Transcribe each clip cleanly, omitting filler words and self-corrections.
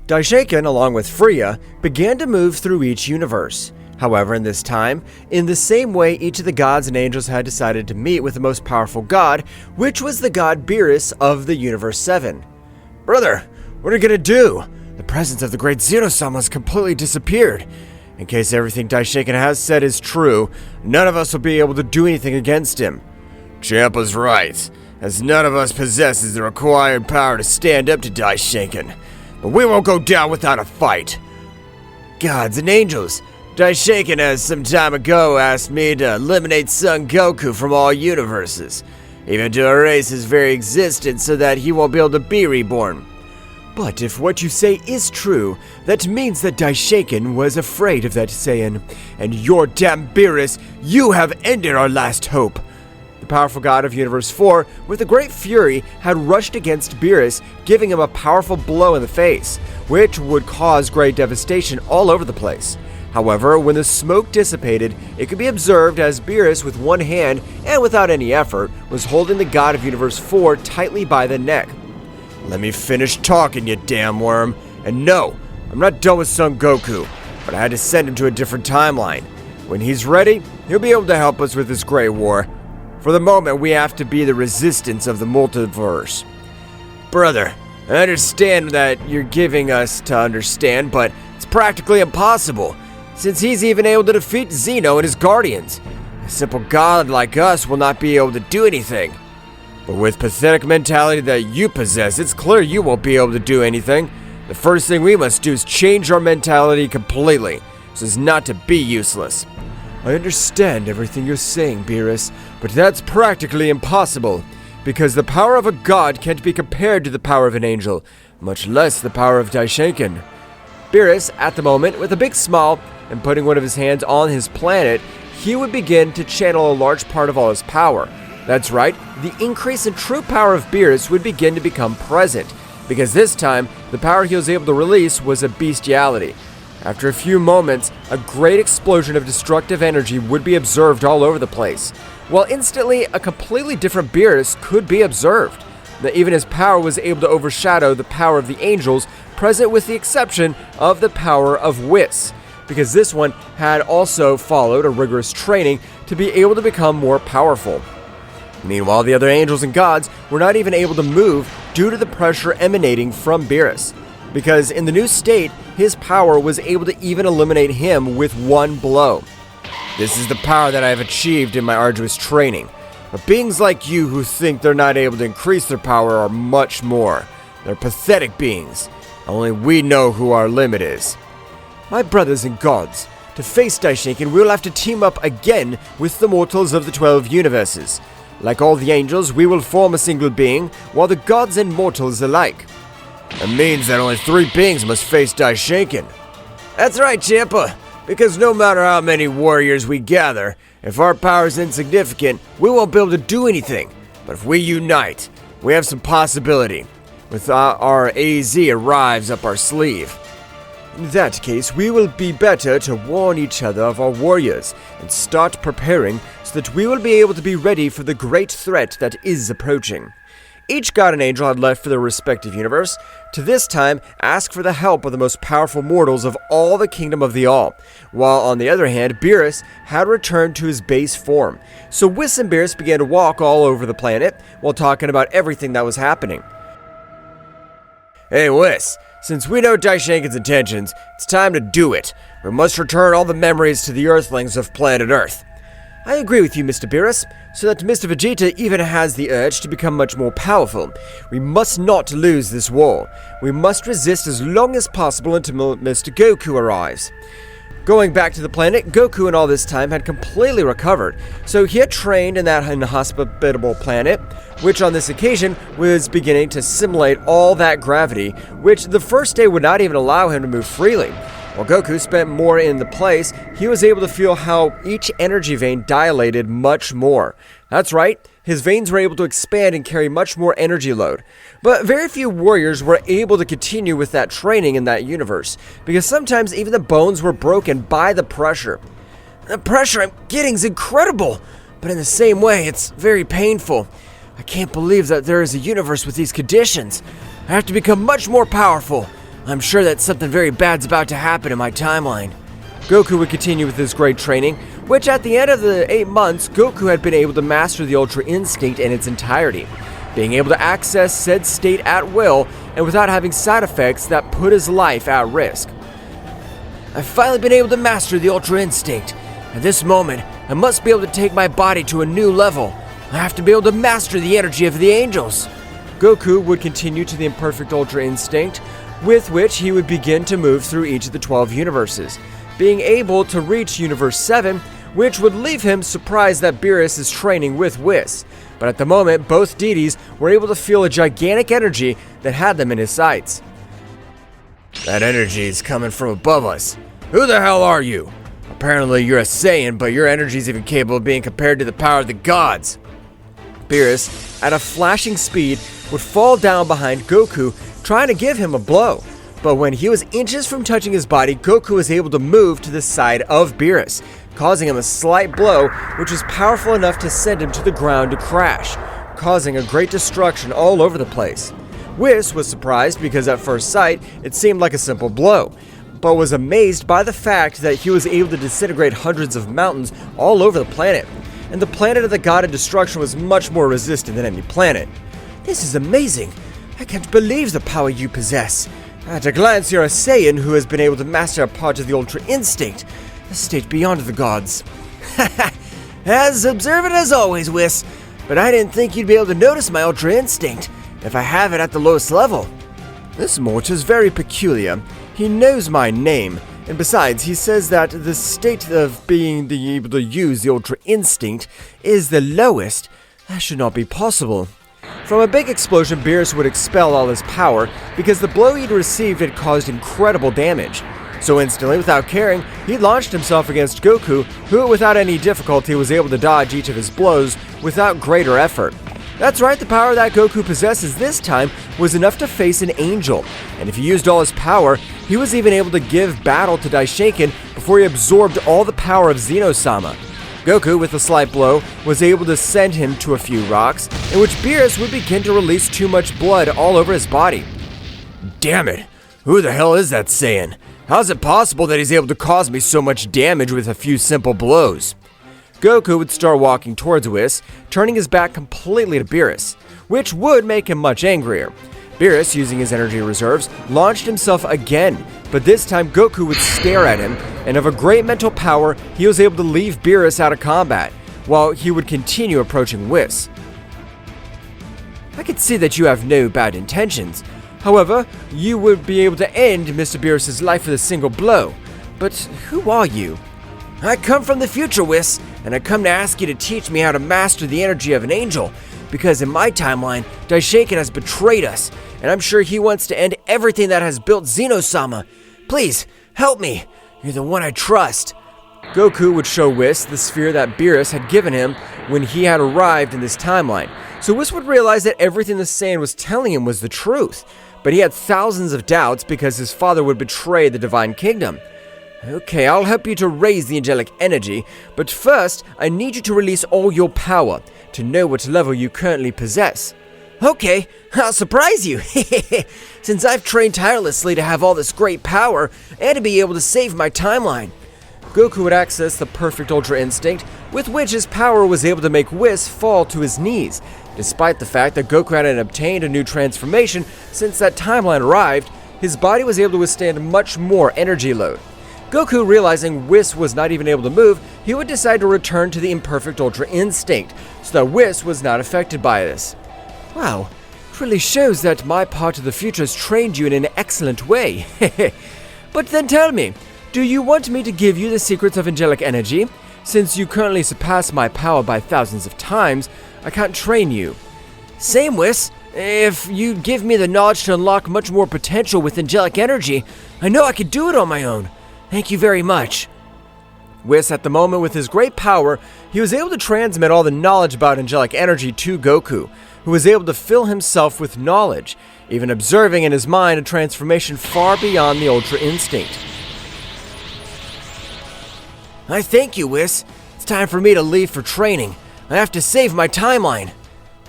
Daishinkan, along with Freya, began to move through each universe. However, in this time, in the same way each of the gods and angels had decided to meet with the most powerful god, which was the god Beerus of the Universe 7. "Brother, what are you gonna do? The presence of the great Xenosama has completely disappeared. In case everything Daishinkan has said is true, none of us will be able to do anything against him." Champa's right, as none of us possesses the required power to stand up to Daishinkan. But we won't go down without a fight. Gods and angels, Daishinkan has some time ago asked me to eliminate Son Goku from all universes, even to erase his very existence so that he won't be able to be reborn. But if what you say is true, that means that Daishinkan was afraid of that Saiyan, and your damn Beerus, you have ended our last hope. The powerful god of Universe 4, with a great fury, had rushed against Beerus, giving him a powerful blow in the face, which would cause great devastation all over the place. However, when the smoke dissipated, it could be observed as Beerus, with one hand and without any effort, was holding the god of Universe 4 tightly by the neck. "Let me finish talking, you damn worm. And no, I'm not done with Son Goku, but I had to send him to a different timeline. When he's ready, he'll be able to help us with this great war. For the moment, we have to be the resistance of the multiverse." "Brother, I understand that you're giving us to understand, but it's practically impossible, since he's even able to defeat Xeno and his guardians. A simple god like us will not be able to do anything. But with pathetic mentality that you possess, it's clear you won't be able to do anything. The first thing we must do is change our mentality completely, so as not to be useless." "I understand everything you're saying, Beerus, but that's practically impossible, because the power of a god can't be compared to the power of an angel, much less the power of Daishinkan." Beerus, at the moment, with a big smile and putting one of his hands on his planet, he would begin to channel a large part of all his power. That's right, the increase in true power of Beerus would begin to become present, because this time, the power he was able to release was a bestiality. After a few moments, a great explosion of destructive energy would be observed all over the place, while instantly a completely different Beerus could be observed. That even his power was able to overshadow the power of the angels present, with the exception of the power of Whis, because this one had also followed a rigorous training to be able to become more powerful. Meanwhile, the other angels and gods were not even able to move due to the pressure emanating from Beerus, because in the new state, his power was able to even eliminate him with one blow. "This is the power that I have achieved in my arduous training. But beings like you who think they're not able to increase their power are much more. They're pathetic beings. Only we know who our limit is." "My brothers and gods, to face Daishinkan, we will have to team up again with the mortals of the 12 universes. Like all the angels, we will form a single being, while the gods and mortals alike." "That means that only 3 beings must face Daishinkan." "That's right, Champa, because no matter how many warriors we gather, if our power is insignificant, we won't be able to do anything. But if we unite, we have some possibility, with our AZ arrives up our sleeve." "In that case, we will be better to warn each other of our warriors and start preparing so that we will be able to be ready for the great threat that is approaching." Each god and angel had left for their respective universe to this time ask for the help of the most powerful mortals of all the kingdom of the All, while on the other hand, Beerus had returned to his base form. So Whis and Beerus began to walk all over the planet while talking about everything that was happening. "Hey Whis, since we know Daishinkan's intentions, it's time to do it. We must return all the memories to the Earthlings of planet Earth." "I agree with you, Mr. Beerus, so that Mr. Vegeta even has the urge to become much more powerful. We must not lose this war. We must resist as long as possible until Mr. Goku arrives." Going back to the planet, Goku in all this time had completely recovered, so he had trained in that inhospitable planet, which on this occasion was beginning to simulate all that gravity, which the first day would not even allow him to move freely. While Goku spent more in the place, he was able to feel how each energy vein dilated much more. That's right, his veins were able to expand and carry much more energy load. But very few warriors were able to continue with that training in that universe, because sometimes even the bones were broken by the pressure. "The pressure I'm getting is incredible, but in the same way, it's very painful. I can't believe that there is a universe with these conditions. I have to become much more powerful. I'm sure that something very bad's about to happen in my timeline. Goku would continue with his great training, which at the end of the 8 months, Goku had been able to master the Ultra Instinct in its entirety, being able to access said state at will and without having side effects that put his life at risk. I've finally been able to master the Ultra Instinct. At this moment, I must be able to take my body to a new level. I have to be able to master the energy of the angels. Goku would continue to the imperfect Ultra Instinct, with which he would begin to move through each of the 12 universes, being able to reach Universe 7, which would leave him surprised that Beerus is training with Whis. But at the moment, both deities were able to feel a gigantic energy that had them in his sights. That energy is coming from above us. Who the hell are you? Apparently you're a Saiyan, but your energy is even capable of being compared to the power of the gods. Beerus, at a flashing speed, would fall down behind Goku, trying to give him a blow. But when he was inches from touching his body, Goku was able to move to the side of Beerus, causing him a slight blow, which was powerful enough to send him to the ground to crash, causing a great destruction all over the place. Whis was surprised because at first sight, it seemed like a simple blow, but was amazed by the fact that he was able to disintegrate hundreds of mountains all over the planet, and the planet of the God of Destruction was much more resistant than any planet. This is amazing. I can't believe the power you possess. At a glance, you're a Saiyan who has been able to master a part of the Ultra Instinct, a state beyond the gods. As observant as always, Whis, but I didn't think you'd be able to notice my Ultra Instinct if I have it at the lowest level. This mortal is very peculiar. He knows my name, and besides, he says that the state of being able to use the Ultra Instinct is the lowest. That should not be possible. From a big explosion, Beerus would expel all his power because the blow he'd received had caused incredible damage. So instantly, without caring, he launched himself against Goku, who without any difficulty was able to dodge each of his blows without greater effort. That's right, the power that Goku possesses this time was enough to face an angel, and if he used all his power, he was even able to give battle to Daishinkan before he absorbed all the power of Xeno-sama. Goku, with a slight blow, was able to send him to a few rocks, in which Beerus would begin to release too much blood all over his body. Damn it! Who the hell is that Saiyan? How is it possible that he's able to cause me so much damage with a few simple blows? Goku would start walking towards Whis, turning his back completely to Beerus, which would make him much angrier. Beerus, using his energy reserves, launched himself again, but this time Goku would stare at him, and of a great mental power, he was able to leave Beerus out of combat, while he would continue approaching Whis. I can see that you have no bad intentions. However, you would be able to end Mr. Beerus' life with a single blow. But who are you? I come from the future, Whis, and I come to ask you to teach me how to master the energy of an angel, because in my timeline, Daishinkan has betrayed us, and I'm sure he wants to end everything that has built Xeno-sama. Please, help me. You're the one I trust. Goku would show Whis the sphere that Beerus had given him when he had arrived in this timeline, so Whis would realize that everything the Saiyan was telling him was the truth, but he had thousands of doubts because his father would betray the Divine Kingdom. Okay, I'll help you to raise the angelic energy, but first, I need you to release all your power to know what level you currently possess. Okay, I'll surprise you, since I've trained tirelessly to have all this great power and to be able to save my timeline. Goku would access the perfect Ultra Instinct, with which his power was able to make Whis fall to his knees. Despite the fact that Goku hadn't obtained a new transformation since that timeline arrived, his body was able to withstand much more energy load. Goku, realizing Whis was not even able to move, he would decide to return to the imperfect Ultra Instinct, so that Whis was not affected by this. Wow, it really shows that my part of the future has trained you in an excellent way. But then tell me, do you want me to give you the secrets of angelic energy? Since you currently surpass my power by thousands of times, I can't train you. Same, Whis. If you give me the knowledge to unlock much more potential with angelic energy, I know I could do it on my own. Thank you very much. Whis, at the moment, with his great power, he was able to transmit all the knowledge about angelic energy to Goku, who was able to fill himself with knowledge, even observing in his mind a transformation far beyond the Ultra Instinct. I thank you, Whis. It's time for me to leave for training. I have to save my timeline.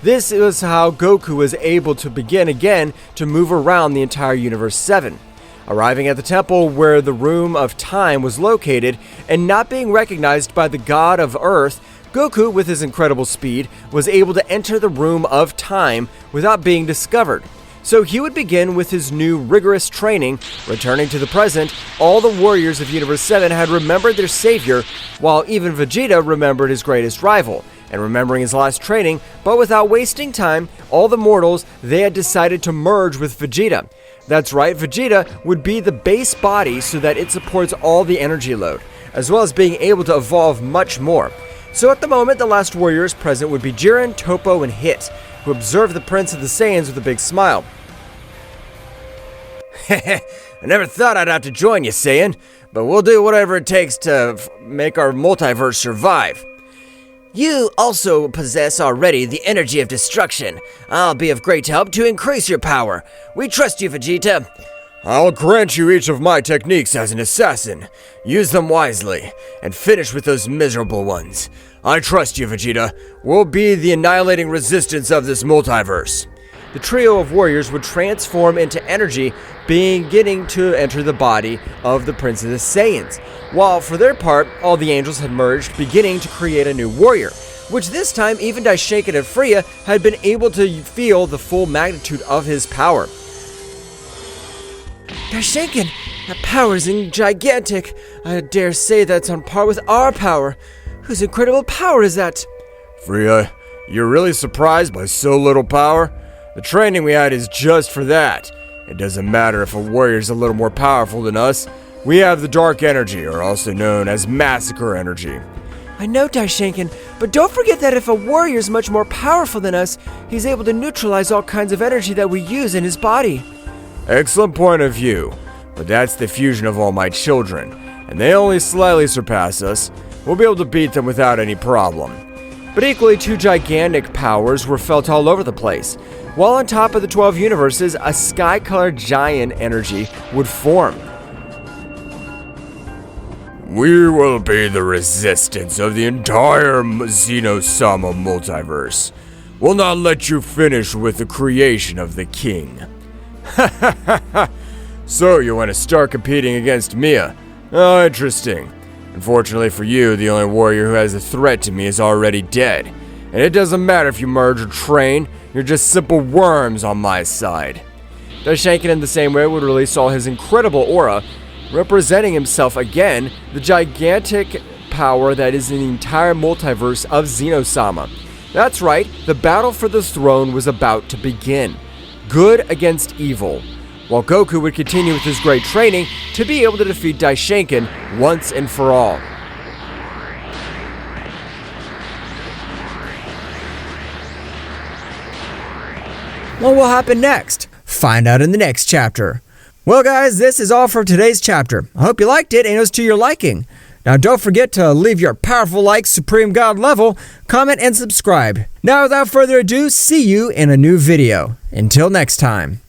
This is how Goku was able to begin again to move around the entire Universe 7. arriving at the temple where the Room of Time was located and not being recognized by the god of Earth. Goku, with his incredible speed, was able to enter the Room of Time without being discovered. So he would begin with his new rigorous training. Returning to the present, all the warriors of Universe 7 had remembered their savior, while even Vegeta remembered his greatest rival. And remembering his last training, but without wasting time, all the mortals, they had decided to merge with Vegeta. That's right, Vegeta would be the base body so that it supports all the energy load, as well as being able to evolve much more. So at the moment, the last warriors present would be Jiren, Toppo, and Hit, who observed the Prince of the Saiyans with a big smile. I never thought I'd have to join you, Saiyan, but we'll do whatever it takes to make our multiverse survive. You also possess already the energy of destruction. I'll be of great help to increase your power. We trust you, Vegeta. I'll grant you each of my techniques as an assassin. Use them wisely, and finish with those miserable ones. I trust you, Vegeta. We'll be the annihilating resistance of this multiverse. The trio of warriors would transform into energy, beginning to enter the body of the Prince of the Saiyans, while for their part, all the angels had merged, beginning to create a new warrior, which this time even Daishinkan and Freya had been able to feel the full magnitude of his power. Daishinkan, that power is gigantic. I dare say that's on par with our power. Whose incredible power is that? Freya, you're really surprised by so little power? The training we had is just for that. It doesn't matter if a warrior's a little more powerful than us. We have the dark energy, or also known as massacre energy. I know, Daishinkan, but don't forget that if a warrior's much more powerful than us, he's able to neutralize all kinds of energy that we use in his body. Excellent point of view, but that's the fusion of all my children, and they only slightly surpass us. We'll be able to beat them without any problem. But equally, two gigantic powers were felt all over the place. While on top of the 12 universes, a sky-colored giant energy would form. We will be the resistance of the entire Xenosama multiverse. We'll not let you finish with the creation of the king. So you want to start competing against Mia? Oh, interesting. Unfortunately for you, the only warrior who has a threat to me is already dead. And it doesn't matter if you merge or train, you're just simple worms on my side. Daishinkan in the same way would release all his incredible aura, representing himself again, the gigantic power that is in the entire multiverse of Xenosama. That's right, the battle for the throne was about to begin. Good against evil. While Goku would continue with his great training to be able to defeat Daishinkan once and for all. What will happen next? Find out in the next chapter. Well guys, this is all for today's chapter. I hope you liked it and it was to your liking. Now don't forget to leave your powerful like Supreme God level, comment and subscribe. Now without further ado, see you in a new video. Until next time.